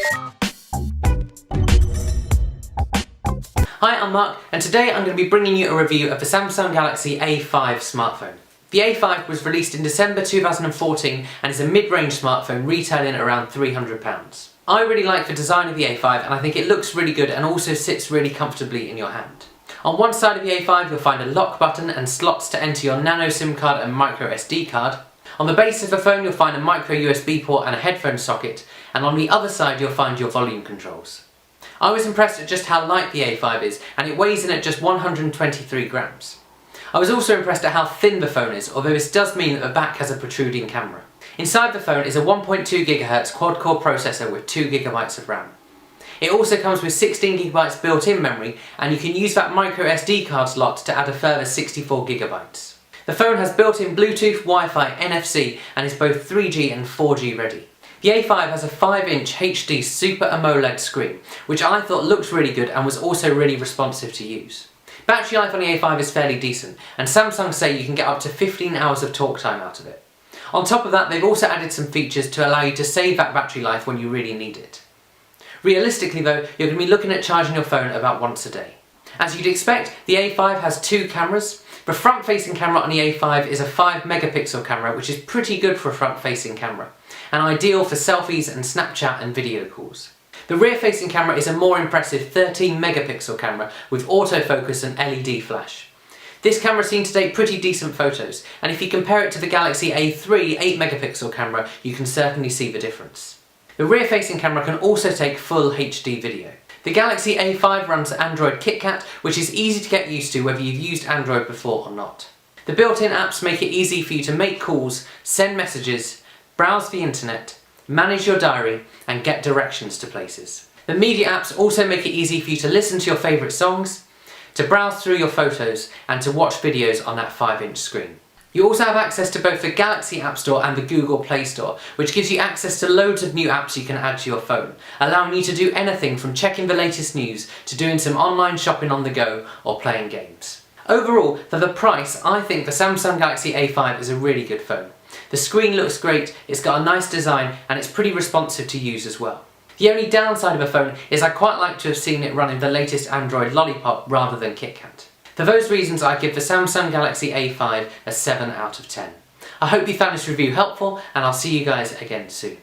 Hi, I'm Mark, and today I'm going to be bringing you a review of the Samsung Galaxy A5 smartphone. The A5 was released in December 2014 and is a mid-range smartphone retailing at around £300. I really like the design of the A5 and I think it looks really good and also sits really comfortably in your hand. On one side of the A5 you'll find a lock button and slots to enter your nano SIM card and micro SD card. On the base of the phone you'll find a micro USB port and a headphone socket, and on the other side you'll find your volume controls. I was impressed at just how light the A5 is, and it weighs in at just 123 grams. I was also impressed at how thin the phone is, although this does mean that the back has a protruding camera. Inside the phone is a 1.2 GHz quad-core processor with 2 GB of RAM. It also comes with 16 GB built-in memory, and you can use that micro SD card slot to add a further 64 GB. The phone has built-in Bluetooth, Wi-Fi, NFC, and is both 3G and 4G ready. The A5 has a 5-inch HD Super AMOLED screen, which I thought looked really good and was also really responsive to use. Battery life on the A5 is fairly decent, and Samsung say you can get up to 15 hours of talk time out of it. On top of that, they've also added some features to allow you to save that battery life when you really need it. Realistically though, you're going to be looking at charging your phone about once a day. As you'd expect, the A5 has two cameras. The front-facing camera on the A5 is a 5 megapixel camera, which is pretty good for a front-facing camera, and ideal for selfies and Snapchat and video calls. The rear-facing camera is a more impressive 13 megapixel camera with autofocus and LED flash. This camera seems to take pretty decent photos, and if you compare it to the Galaxy A3 8 megapixel camera, you can certainly see the difference. The rear-facing camera can also take full HD video. The Galaxy A5 runs Android KitKat, which is easy to get used to whether you've used Android before or not. The built-in apps make it easy for you to make calls, send messages, browse the internet, manage your diary, and get directions to places. The media apps also make it easy for you to listen to your favourite songs, to browse through your photos, and to watch videos on that 5-inch screen. You also have access to both the Galaxy App Store and the Google Play Store, which gives you access to loads of new apps you can add to your phone, allowing you to do anything from checking the latest news to doing some online shopping on the go or playing games. Overall, for the price, I think the Samsung Galaxy A5 is a really good phone. The screen looks great, it's got a nice design, and it's pretty responsive to use as well. The only downside of the phone is I'd quite like to have seen it running the latest Android Lollipop rather than KitKat. For those reasons, I give the Samsung Galaxy A5 a 7 out of 10. I hope you found this review helpful, and I'll see you guys again soon.